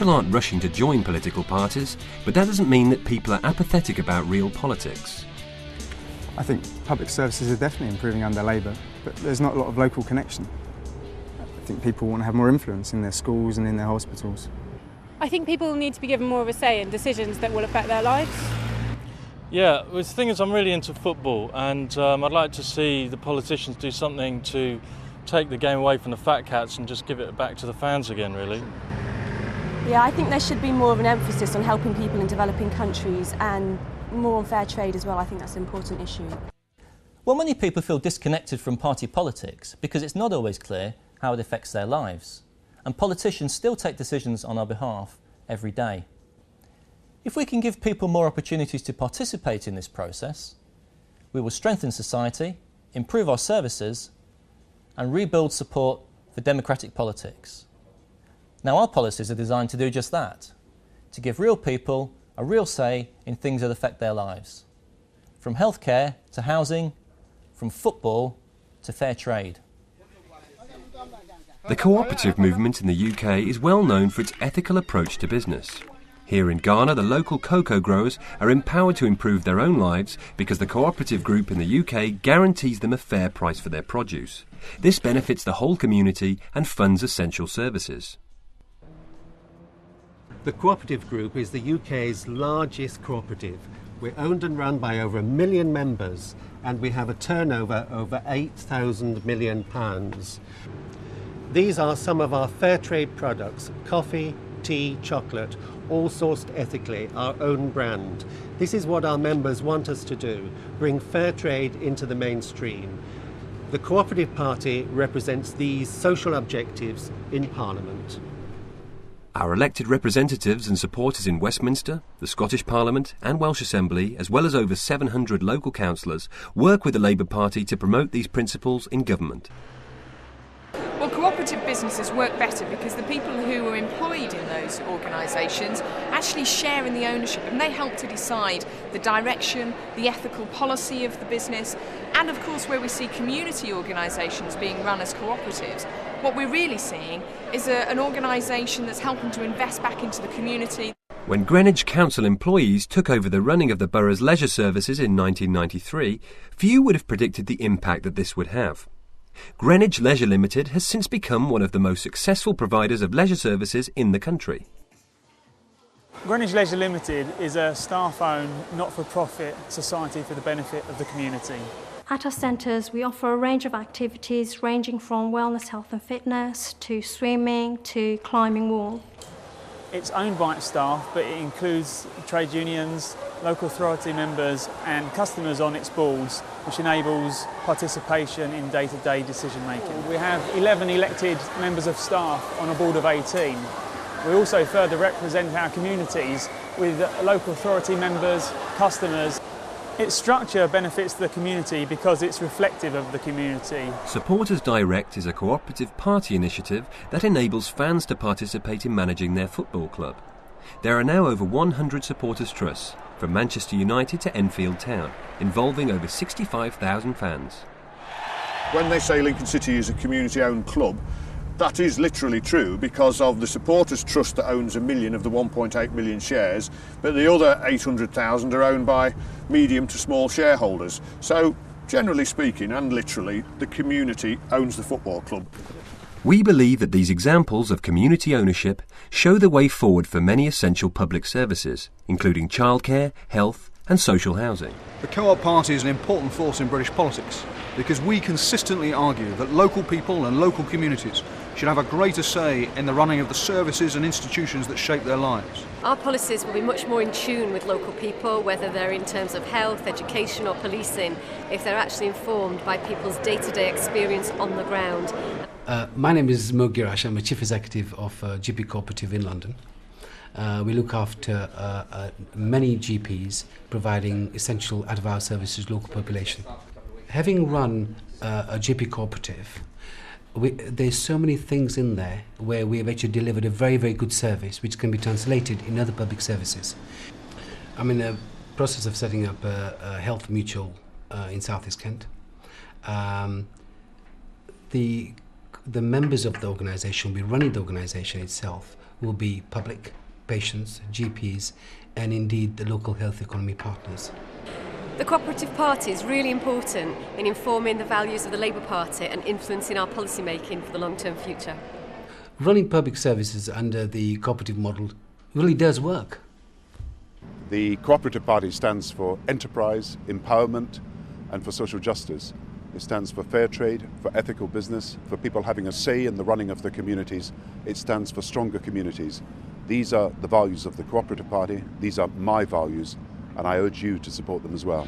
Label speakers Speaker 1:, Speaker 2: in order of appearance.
Speaker 1: People aren't rushing to join political parties, but that doesn't mean that people are apathetic about real politics.
Speaker 2: I think public services are definitely improving under Labour, but there's not a lot of local connection. I think people want to have more influence in their schools and in their hospitals.
Speaker 3: I think people need to be given more of a say in decisions that will affect their lives.
Speaker 4: Yeah, well, the thing is, I'm really into football, and I'd like to see the politicians do something to take the game away from the fat cats and just give it back to the fans again, really.
Speaker 5: Yeah, I think there should be more of an emphasis on helping people in developing countries and more on fair trade as well. I think that's an important issue.
Speaker 6: Well, many people feel disconnected from party politics because it's not always clear how it affects their lives. And politicians still take decisions on our behalf every day. If we can give people more opportunities to participate in this process, we will strengthen society, improve our services, and rebuild support for democratic politics. Now, our policies are designed to do just that, to give real people a real say in things that affect their lives, from healthcare to housing, from football to fair trade.
Speaker 1: The cooperative movement in the UK is well known for its ethical approach to business. Here in Ghana, the local cocoa growers are empowered to improve their own lives because the cooperative group in the UK guarantees them a fair price for their produce. This benefits the whole community and funds essential services.
Speaker 7: The cooperative group is the UK's largest cooperative. We're owned and run by over 1 million members, and we have a turnover over £8,000 million. These are some of our fair trade products: coffee, tea, chocolate, all sourced ethically, our own brand. This is what our members want us to do, bring fair trade into the mainstream. The Cooperative Party represents these social objectives in Parliament.
Speaker 1: Our elected representatives and supporters in Westminster, the Scottish Parliament and Welsh Assembly, as well as over 700 local councillors, work with the Labour Party to promote these principles in government.
Speaker 8: Well, cooperative businesses work better because the people who are employed in those organisations actually share in the ownership, and they help to decide the direction, the ethical policy of the business, and of course where we see community organisations being run as cooperatives, what we're really seeing is an organisation that's helping to invest back into the community.
Speaker 1: When Greenwich Council employees took over the running of the borough's leisure services in 1993, few would have predicted the impact that this would have. Greenwich Leisure Limited has since become one of the most successful providers of leisure services in the country.
Speaker 2: Greenwich Leisure Limited is a staff-owned, not-for-profit society for the benefit of the community.
Speaker 9: At our centres, we offer a range of activities ranging from wellness, health and fitness, to swimming, to climbing wall.
Speaker 2: It's owned by its staff, but it includes trade unions, local authority members and customers on its boards, which enables participation in day-to-day decision-making. We have 11 elected members of staff on a board of 18. We also further represent our communities with local authority members, customers. Its structure benefits the community because it's reflective of the community.
Speaker 1: Supporters Direct is a cooperative party initiative that enables fans to participate in managing their football club. There are now over 100 supporters trusts, from Manchester United to Enfield Town, involving over 65,000 fans.
Speaker 10: When they say Lincoln City is a community-owned club, that is literally true because of the supporters trust that owns 1 million of the 1.8 million shares, but the other 800,000 are owned by medium to small shareholders. So, generally speaking, and literally, the community owns the football club.
Speaker 1: We believe that these examples of community ownership show the way forward for many essential public services, including childcare, health and social housing.
Speaker 11: The Co-op Party is an important force in British politics because we consistently argue that local people and local communities should have a greater say in the running of the services and institutions that shape their lives.
Speaker 12: Our policies will be much more in tune with local people, whether they're in terms of health, education or policing, if they're actually informed by people's day-to-day experience on the ground.
Speaker 13: My name is Mo Girash. I'm a Chief Executive of GP Cooperative in London. We look after many GPs providing essential out-of-hours services to the local population. Having run a GP Cooperative, there's so many things in there where we have actually delivered a very, very good service which can be translated in other public services. I'm in the process of setting up a health mutual in South East Kent. The members of the organisation will be running the organisation itself will be public, patients, GPs, and indeed the local health economy partners.
Speaker 12: The Cooperative Party is really important in informing the values of the Labour Party and influencing our policy making for the long-term future.
Speaker 13: Running public services under the cooperative model really does work.
Speaker 14: The Cooperative Party stands for enterprise, empowerment, and for social justice. It stands for fair trade, for ethical business, for people having a say in the running of their communities. It stands for stronger communities. These are the values of the Cooperative Party. These are my values, and I urge you to support them as well.